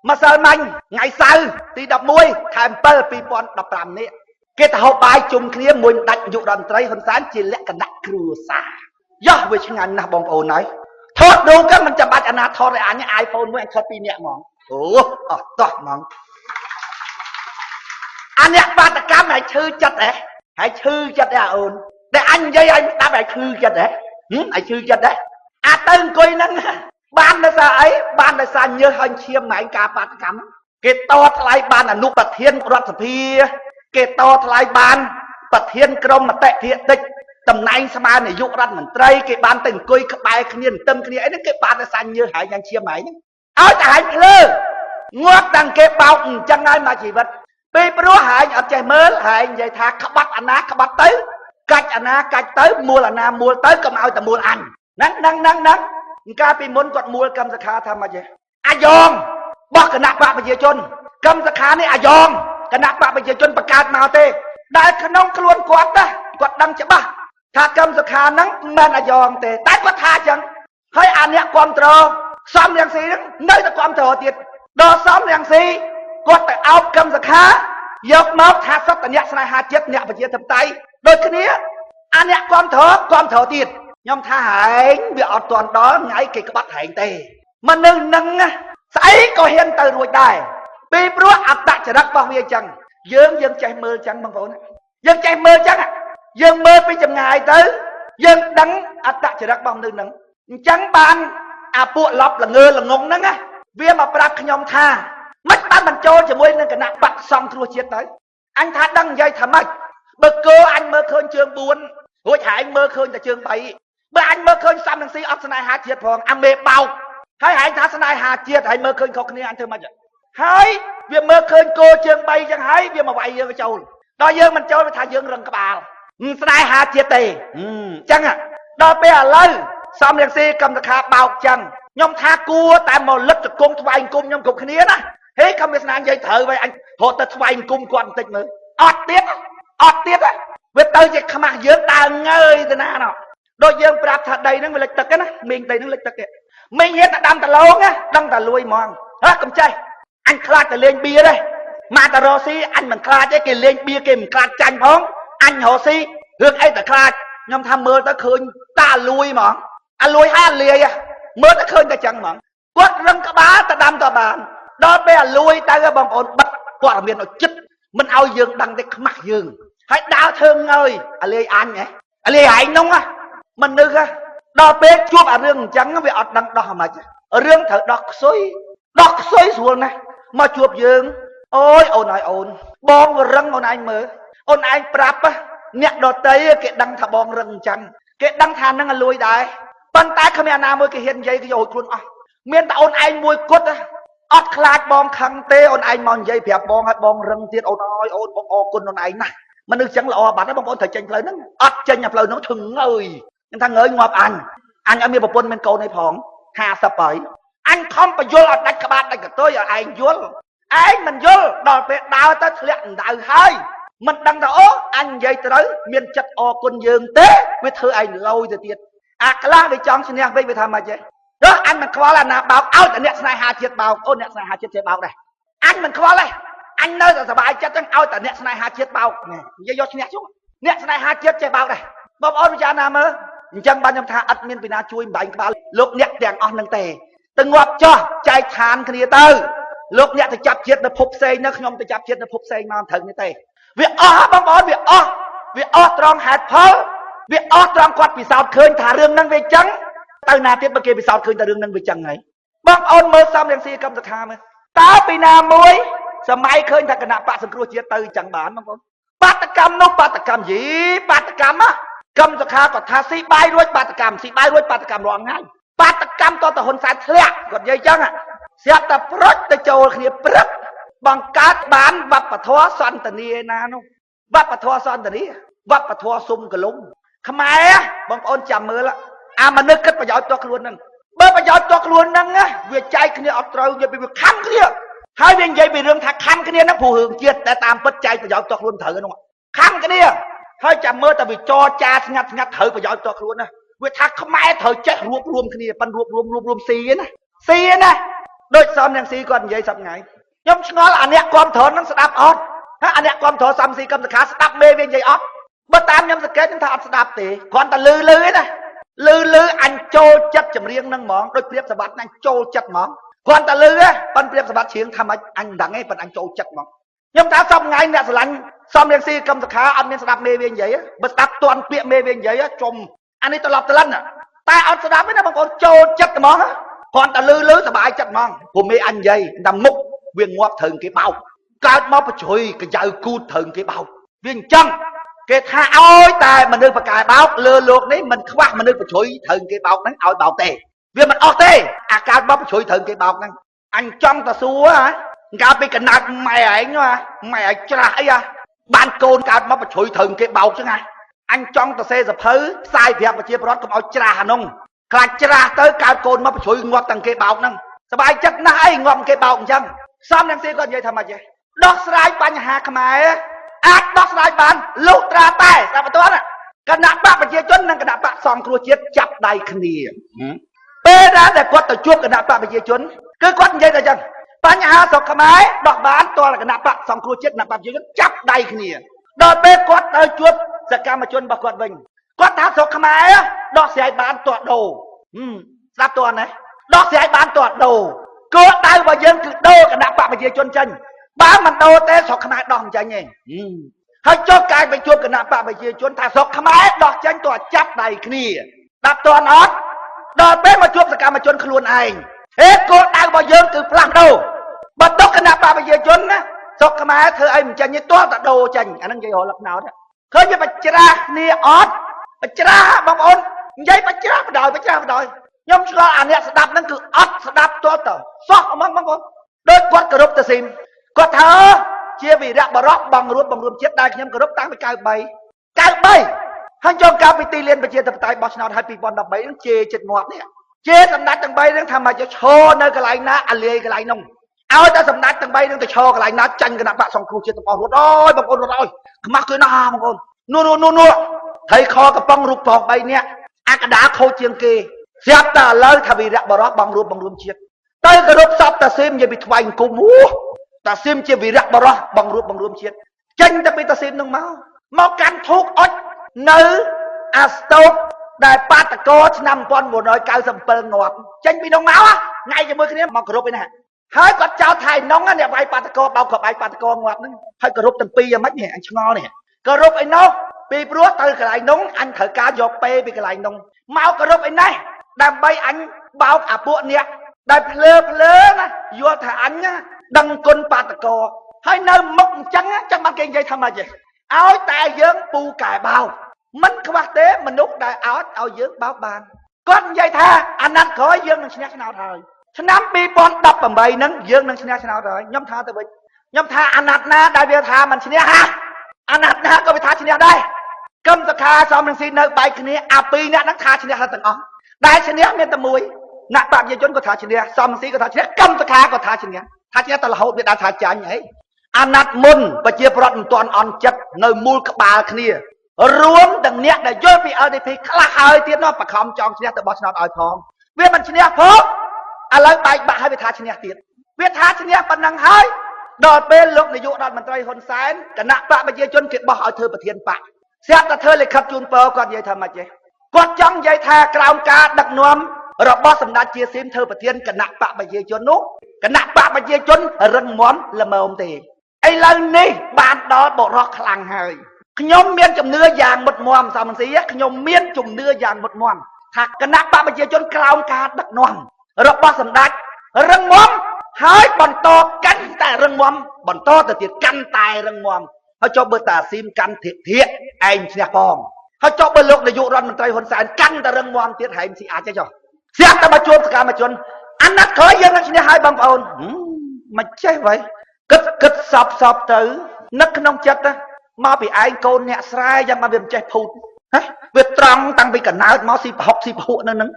mà sao anh ngày sau thì đập môi thèm bơ pi pon đập làm nè cái thằng hộp bài chung kia mùi đánh dụ đòn trai hơn sáng chỉ lẽ cả đặt cừu xa do với chừng anh nào bong ồn nói thốt đâu các mình chăm bắt anh nào thốt lại anh nhá iPhone với anh thốt pi nhẹ mỏng to mỏng anh nhá ba ta cam hãy chư chặt đấy hãy chư chặt đấy ồn để anh dây anh ta phải chư chặt đấy hãy chư chặt đấy tên coi nâng ban là sao ấy ban là sao như hơn chiêm mà anh cả ba ta cam cái to lại ban là nụ bật thiên củaរដ្ឋសភាcái to lại ban bật thiênក្រុមមតិភាគតិចតំណែងស្មើនាយករដ្ឋមន្ត្រីគេបានទៅអង្គុយក្បែរគ្នាទន្ទឹមគ្នាអីហ្នឹងគេបានតែសាញ់ញើសហើយយ៉ាងឈាមហើយហ្នឹងឲ្យតែហាញ់ភ្លើងាប់តាំងគេបោកអញ្ចឹងហើយមកជីវិតពេលព្រោះហាញ់អត់ចេះមើលហាញ់និយាយថាក្បាត់អាណាក្បាត់ទៅកាច់អាណាកាច់ទៅមូលអាណាមូលទៅកុំឲ្យតែមូលអញហ្នឹងកាលពីមុនគាត់មូលកម្មសខាថាម៉េចទេអាយ៉ងបោះគណៈបកប្រជាជនកម្មសខានេះអាយ៉ងគណៈបកប្រជាជនបង្កើតមកទេដែលក្នុងខ្លួនគាត់ណាគាត់ដឹងច្បាស់ថាកម្មសខាហ្នឹងមិនអាយ៉ងទេតែគាត់ថាអញ្ចឹងហើយអាអ្នកគ្រប់ត្រសំរងស៊ីហ្នឹងនៅតែគ្រប់ត្រទៀតដល់សំរងស៊ីគាត់ទៅអោបកម្មសខាយកមកថាសត្វតអ្នកស្នេហាជាតិអ្នកប្រជាធិបតេយ្យដូចគ្នាអាអ្នកគ្រប់ត្រទៀតខ្ញុំថាហែងវាអត់ទាន់ដល់ថ្ងៃគេក្បត់ហែងទេមនុស្សនឹងស្អីក៏ហ៊ានទៅរួចដែរពីព្រោះអត្តចរិតរបស់វាអញ្ចឹងយើងចេះមើលអញ្ចឹងបងប្អូនយើងចេះមើលអញ្ចឹងយើងមើលពីចម្ងាយទៅយើងដឹងអត្តចរិតរបស់មនុស្សហ្នឹងអញ្ចឹងបានអាពួកលប់ល្ងើល្ងងហ្នឹងវាមកប្រាប់ខ្ញុំថាមិនបានបញ្ចូលជាមួយនឹងគណៈបកសង្គ្រោះជាតិទៅអញថាដឹងនិយាយថាម៉េចបើគោអញមើលឃើញជើង4រួចហែងមើលឃើញតែជើង3បើអញមើលឃើញសំនឹងស៊ីអត់ស្នេហាជាតិផងអាមេបោកហើយហែងថាស្នេហាជាតិហើយមើលឃើញខុសគ្នាអញធ្វើម៉េចហើយវាមើលឃើញគោជើង3ចឹងហើយវាមកវាយយើងចូលដល់យើងមិនចូលវាថាយើងរឹងក្បាលស្នេហាជាតិទេអញ្ចឹងដល់ពេលឥឡូវសំរងស៊ីកម្មសខាបោកចឹងខ្ញុំថាគួរតែមកលឹកជង្គង់ថ្វាយអង្គមខ្ញុំគ្រប់គ្នាណាហេខំវាស្នានិយាយត្រូវហើយអញរត់ទៅថ្វាយអង្គមគាត់បន្តិចមើលអត់ទៀតវាទៅជាខ្មាស់យើងដើរងើយទៅណាណោះដូចយើងប្រាប់ថាដីហ្នឹងវាលិចទឹកណាមីងដីហ្នឹងលិចទឹកទេមីងហ៊ានតែដាំតឡងដឹងតែលួយហ្មងហ៎កុំចេះអញខ្លាចតែលេងបៀទេមកតារ៉ូស៊ីអញមិនខ្លាចទេគេលេងបៀគេមិនខ្លាចចាញ់ផងអញរ៉ូស៊ីរឿងអីតែខ្លាចខ្ញុំថាមើលទៅឃើញតាលួយហ្មងអាលួយហើយអាលាយមើលទៅឃើញតែចឹងហ្មងគាត់រឹងក្បាលទៅដាំទៅបានដល់ពេលអាលួយទៅបងប្អូនបិទព័ត៌មានឲ្យចិត្តមិនឲ្យយើងដឹងទេខ្មាស់យើងហើយដើរធ្វើងើយអាលាយអញអាលាយឯងនោះមនុស្សដល់ពេលជួបអារឿងអញ្ចឹងវាអត់ដឹងដោះហ្មងរឿងត្រូវដោះខ្សុយស្រួលណាស់មកជួបយើងអូយអូនហើយអូនបងរឹងអូនឯងមើលអូនឯងប្រាប់អ្នកដតីគេដឹងថាបងរឹងអញ្ចឹងគេដឹងថានឹងលួយដែរប៉ុន្តែគ្មានអាណាមួយគេហ៊ាននិយាយគេយកខ្លួនអស់មានតែអូនឯងមួយគត់អត់ខ្លាចបងខឹងទេអូនឯងមកនិយាយប្រាប់បងឲ្យបងរឹងទៀតអូនអើយអូនបងអរគុណអូនឯងណាស់មនុស្សចឹងល្អបាត់ហើយបងប្អូនត្រូវចេញផ្លូវហ្នឹងអត់ចេញផ្លូវហ្នឹងធឹងងើយខ្ញុំថាងើយងាប់អញអញអត់មានប្រពន្ធមានកូនឯផង50ហើយអញខំបញ្យល់ឲ្យដាច់ក្បាលដាច់កតុយឲ្យឯងយល់ឯងមិនយល់ដល់ពេលដើរទៅធ្លាក់ដៅហើយមិនដឹងថាអូអញនិយាយត្រូវមានចិត្តអរគុណយើងទេវាធ្វើឯងលយទៅទៀតអាខ្លះវាចង់ឈ្នះវិញវាថាម៉េចទេចុះអញមិនខ្វល់អាណាបោកឲ្យតែអ្នកស្នេហាជាតិបោកអូអ្នកស្នេហាជាតិចេះបោកដែរអញមិនខ្វល់ទេអញនៅតែសប្បាយចិត្តចឹងឲ្យតែអ្នកស្នេហាជាតិបោកនិយាយយកឈ្នះជុំអ្នកស្នេហាជាតិចេះបោកដែរបងប្អូនពិចារណាមើលអញ្ចឹងបានខ្ញុំថាអត់មានពីណាជួយម្បែងក្បាលលោកអ្នកទាំងអស់នឹងទេទៅងាប់ចោះចែកឋានគ្នាទៅលោកអ្នកទៅចាប់ជាតិនៅភពផ្សេងនៅខ្ញុំទៅចាប់ជាតិនៅភពផ្សេងមកត្រូវនេះទេវាអស់បងប្អូនវាអស់ត្រង់ហេតុផលវាអស់ត្រង់គាត់ពិសោធន៍ឃើញថារឿងហ្នឹងវាចឹងទៅណាទៀតបើគេពិសោធន៍ឃើញថារឿងហ្នឹងវាចឹងហើយបងប្អូនមើលសំរងស៊ីកម្មសខាមើលតើពីណាមួយសម័យឃើញថាគណៈបកសង្គ្រោះជាតិទៅចឹងបានបងប្អូនបាតកម្មនោះបាតកម្មយីបាតកម្មកម្មសខាគាត់ថាស៊ីបាយរួចបាតកម្មស៊ីបាយរួចបាតកម្មរងថ្ងៃបាតកម្មតទៅហ៊ុនសែនធ្លាក់គាត់និយាយចឹងស្រាប់តែប្រុចទៅចូលគ្នាព្រឹកបង្កើតបានវប្បធម៌សន្តានាណានោះវប្បធម៌សន្តានាវប្បធម៌សុំកលុំខ្មែរបងប្អូនចាំមើលអាមនុស្សគិតប្រយោជន៍តខ្លួនហ្នឹងបើប្រយោជន៍តខ្លួនហ្នឹងវាចែកគ្នាអត់ត្រូវវាខំគ្នាហើយវានិយាយពីរឿងថាខំគ្នាហ្នឹងព្រោះរឿងជាតិតែតាមពិតចែកប្រយោជន៍តខ្លួនត្រូវហ្នឹងខំគ្នាហើយចាំមើលតែវាចរចាស្ងាត់ត្រូវប្រយោជន៍តខ្លួនណាវាថាខ្មែរត្រូវចេះរួបរวมគ្នាប៉ិនរួបរวมស៊ីណា ដូចសំនាងស៊ីគាត់និយាយសប្ងៃខ្ញុំឆ្ងល់អាអ្នកគ្រប់ធននឹងស្ដាប់អត់ហើយអាអ្នកគ្រប់ធនសំស៊ីកម្មសខាស្ដាប់មេវានិយាយអត់បើតាមខ្ញុំសង្កេតខ្ញុំថាអត់ស្ដាប់ទេគ្រាន់តែលឺឯណាលឺអញចូលចិត្តចម្រៀងនឹងហ្មងដូចព្រៀបសម្បត្តិអញចូលចិត្តហ្មងគ្រាន់តែលឺប៉ុនព្រៀបសម្បត្តិច្រៀងថាម៉េចអញមិនដឹងទេប៉ុនអញចូលចិត្តហ្មងខ្ញុំថាសប្ងៃអ្នកស្រឡាញ់សំនាងស៊ីកម្មសខាអត់មានស្ដាប់មេវានិយាយបើស្ដាប់ទាន់ពាក្យមេវានិយាយចុំអានេះត្រឡប់ត្រឡិនតែអត់ស្ដាប់ទេណាបងប្អូនចូលចិត្តហ្មងគ្រាន់តែលឺសบายចិត្តហ្មងព្រោះមេអញនិយាយតែមុខវាងាប់ត្រូវគេបោកកើតមកប្រជ្រុយកញ្ចៅគូតត្រូវគេបោកវាអញ្ចឹងគេថាឲ្យតែមនុស្សប្រកែបោកលើលោកនេះមិនខ្វះមនុស្សប្រជ្រុយត្រូវគេបោកហ្នឹងឲ្យបោកទេវាមិនអស់ទេអាកើតមកប្រជ្រុយត្រូវគេបោកហ្នឹងអញចង់ទៅសួរកាលពីកណាត់ម៉ែឯងម៉ែឯងច្រាស់អីបានកូនកើតមកប្រជ្រុយត្រូវគេបោកចឹងអញចង់ទៅសេសភៅផ្សាយប្រាប់ប្រជាពលរដ្ឋកុំឲ្យច្រាស់អានោះខ្លាចច្រាស់ទៅកើតកូនមកប្រជ្រុយងាប់ទាំងគេបោកហ្នឹងសบายចិត្តណាស់អីងាប់គេបោកអញ្ចឹងសំនាងស៊ីគាត់និយាយថាម៉េចដោះស្រាយបញ្ហាខ្មែរអាចដោះស្រាយបានលុះត្រាតែស្ដាប់បន្ទាន់គណៈបកប្រជាជននិងគណៈបកសង្គ្រោះជាតិចាប់ដៃគ្នាពេលដែលគាត់ទៅជួបគណៈបកប្រជាជនគឺគាត់និយាយថាអញ្ចឹងបញ្ហាស្រុកខ្មែរដោះបានតលគណៈបកសង្គ្រោះជាតិគណៈបកប្រជាជនចាប់ដៃគ្នាដល់ពេលគាត់ទៅជួបសកម្មជនរបស់គាត់វិញគាត់ថាស្រុកខ្មែរដោះស្រាយបានទាត់ដូរស្ដាប់ទាន់ណាដោះស្រាយបានទាត់ដូរគោលដៅរបស់យើងគឺដូរគណៈបកប្រជាជនចេញបើមិនដូរទេស្រុកខ្មែរដោះមិនចេញទេហើយចុះកាយไปជួបគណៈបកប្រជាជនថាស្រុកខ្មែរដោះចេញទាត់ចាប់ដៃគ្នាដាប់ទាន់អត់ដល់ពេលមកជួបសកម្មជនខ្លួនឯងគោលដៅរបស់យើងគឺផ្លាស់ប្ដូរបើទុកគណៈបកប្រជាជនណាស្រុកខ្មែរធ្វើអីមិនចេញទេទាល់តែដូរចេញអាហ្នឹងនិយាយរលឹកណោតឃើញវាបច្ច្រាស់គ្នាអត់បច្ច្រាស់បងប្អូននិយាយបច្ច្រាស់បដ ாய் ខ្ញុំឆ្ងល់អាអ្នកស្ដាប់ហ្នឹងគឺអត់ស្ដាប់ទាល់ទៅសោះហ្មងបងប្អូនដូចគាត់គោរពតាស៊ីមគាត់ថាជាវីរៈបរោះបង្រួមជាតិដែលខ្ញុំគោរពតាំងពី93ហើយចូលកាលពីទីលានប្រជាធិបតេយ្យបោះឆ្នោតហើយ2013ហ្នឹងជេរចិត្តងាប់នេះជេរសម្ដេចទាំង3ហ្នឹងថាមកឈរនៅកន្លែងណាអាលាយកន្លែងនោះឲ្យតែសម្ដេចទាំង3ហ្នឹងទៅឈរកន្លែងណាចាញ់គណៈបកសង្គ្រោះជាតិទាំងអស់រត់អើយបងប្អូនរត់អើយខ្មាស់គឺណាបងប្អូននោះហើយខកំប៉ុងរូបផង3នាក់អាកដាខូចជាងគេស្រាប់តែឥឡូវថាវីរៈបរោះបង្រួមជាតិទៅគោរពសពតាស៊ីមនិយាយពីថ្វាយអង្គមតាស៊ីមជាវីរៈបរោះបង្រួមជាតិចេញទៅពីតាស៊ីមនឹងមកកាន់ធូកអុចនៅអាស្តូកដែលបាតកោឆ្នាំ1997ងាប់ចេញពីនោះមកថ្ងៃជាមួយគ្នាមកគោរពឯណាហើយគាត់ចោទថៃនងអ្នកវាយបាតកោបោកក្បាយបាតកោងាប់ហ្នឹងហើយគោរពទាំងពីរយ៉ាងម៉េចនេះអញឆ្ងល់នេះគោរពឯនោះពីព្រោះទៅកន្លែងនោះអញត្រូវការយកពេពីកន្លែងនោះមកគោរពឯនេះដើម្បីអញបោកអាពួកអ្នកដែលភ្លើណាយល់ថាអញដឹងគុណបាតកោហើយនៅមុខអញ្ចឹងចាំបានគេនិយាយថាម៉េចឲ្យតែយើងពូកែបោកមិនខ្វះទេមនុស្សដែលឲ្យយើងបោកបានគាត់និយាយថាអាណត្តិក្រោយយើងនឹងឈ្នះឆ្នោតហើយឆ្នាំ2018ហ្នឹងយើងនឹងឈ្នះឆ្នោតហើយខ្ញុំថាទៅវិញខ្ញុំថាអាណត្តិណាដែលវាថាមិនឈ្នះអាណត្តិណាក៏វាថាឈ្នះដែរកម្មសខាសំរងស៊ីនៅបែកគ្នាអាពីរអ្នកហ្នឹងថាឈ្នះទាំងអស់ដែលឈ្នះមានតែមួយអ្នកបព្វជិជនក៏ថាឈ្នះសំរងស៊ីក៏ថាឈ្នះកម្មសខាក៏ថាឈ្នះតែរហូតវាដល់ថាចាញ់អីអាណត្តិមុនប្រជាប្រដ្ឋមិនទាន់អន់ចិត្តនៅមូលក្បាលគ្នារួមទាំងអ្នកដែលយល់ពី LDP ខ្លះហើយទៀតនោះបខំចង់ឈ្នះទៅបោះឆ្នោតឲ្យផងវាមិនឈ្នះផងឥឡូវបែកបាក់ហើយវាថាឈ្នះទៀតវាថាឈ្នះប៉ុណ្ណឹងហើយដល់ពេលលោកនាយករដ្ឋមន្ត្រីហ៊ុនសែនគណៈបកប្រជាជនគេបោះឲ្យធ្វើប្រធានបកស្រាប់តែធ្វើលិខិតជូនពរគាត់និយាយថាម៉េចទេគាត់ចង់និយាយថាក្រោមការដឹកនាំរបស់សម្ដេចជាស៊ីមធ្វើប្រធានគណៈបកប្រជាជននោះគណៈបកប្រជាជនរឹងមាំល្មមទេឥឡូវនេះបានដល់បរោះខ្លាំងហើយខ្ញុំមានជំនឿយ៉ាងមុតមមសំស៊ីខ្ញុំមានជំនឿយ៉ាងមុតមមថាគណៈបកប្រជាជនក្រោមការដឹកនាំរបស់សម្ដេចរឹងមាំហើយបន្តកាន់តែរឹងមាំបន្តទៅទៀតកាន់តែរឹងមាំហើយចុះបើតាស៊ីមកាន់ធិឯងឈ្នះផងហើយចុះបើលោកនាយករដ្ឋមន្ត្រីហ៊ុនសែនកាន់តែរឹងមាំទៀតហែងស៊ីអាចទេចុះស្រាប់តែមកជួបសកម្មជនអាណត្តិក្រោយយើងនឹងឈ្នះហើយបងប្អូនមិនចេះvậyគិតសពទៅនឹកក្នុងចិត្តមកពីឯងកូនអ្នកស្រែយ៉ាងមកវាមិនចេះភូតវាត្រង់តាំងពីកណើតមកស៊ីប្រហុកស៊ីភក់នៅហ្នឹង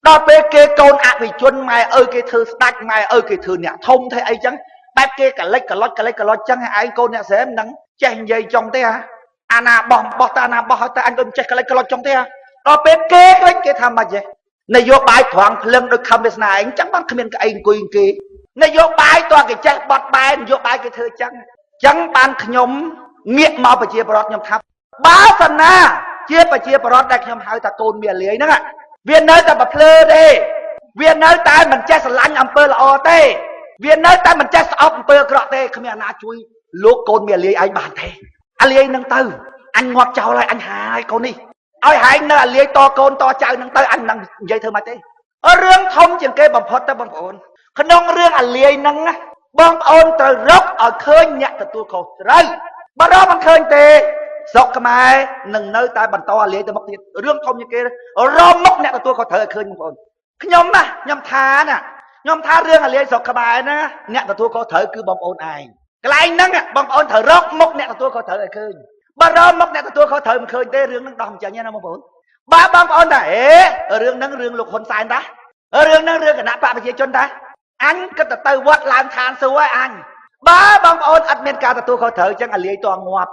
ដល់ពេលគេកូនអវិជនម៉ែឪគេធ្វើស្ដាច់ម៉ែឪគេធ្វើអ្នកធំធ្វើអីចឹងបែបគេកលិចកលុចចឹងឯងកូនអ្នកស្រែមិនដឹងចេះនិយាយចុងទេអាណាបោះតាណាបោះឲ្យតែអញក៏មិនចេះកលិចកលុចចុងទេដល់ពេលគេថាម៉េចទេនយោបាយត្រង់ភ្លឹងដូចខំវាសនាឯងចឹងបានគ្មានក្អីអង្គុយគេ นโยบายตัวกิจใจบอดบายนโยบายกิจเธอจังบานขยมเงียบมาไปเชียร์ปลอดยมทับบ้าสนาเชียร์ไปเชียร์ปลอดได้ขยมหายตะโกนเมียเหลี่ยนั่นแหะเวียนเนยแต่แบบเพลเด้เวียนเนยตายมันแจ๊สลันอำเภอละออเต้เวียนเนยตายมันแจ๊สออำเภอกระเต้ขมีนาช่วยลูกโกนเมียเหลี่ยไอ้บานเต้อะไรนั่งตื้อanh ngọt chào lại anh hai con đi ai hai nè liệt to con to chào nâng tới anh nâng dây thơ mà thế ở riêng thông chuyện kê bằng phật tới bằng ổn khả năng riêng liệt nâng á bằng ổn từ rốc ở khơi nhẹ từ tôi khổ rồi bà đó bằng khơi tê dọc cái mai nâng nơi tay bằng to liệt từ mốc tiền riêng thông như kê ở rô mốc nhẹ từ tôi khổ thở khơi bằng ổn nhóm nè nhóm tha riêng liệt dọc cái mai nè nhẹ từ tôi khổ thở cứ bằng ổn ai cái này nâng á bằng ổn thở rốc mốc nhẹ từ tôi khổ thở khơi bà đó mốc này tôi khó thời mình khơi tê rương nó đòn chờ nha nó mà bốn ba băng ôn ta ở rương nâng rương lục hồn sai ta ở rương nâng rương cái nắp bạc phải chôn ta anh cái từ vót làm than xưa anh ba băng ôn admin cả tôi khó thời chẳng là liệt toàn ngoạp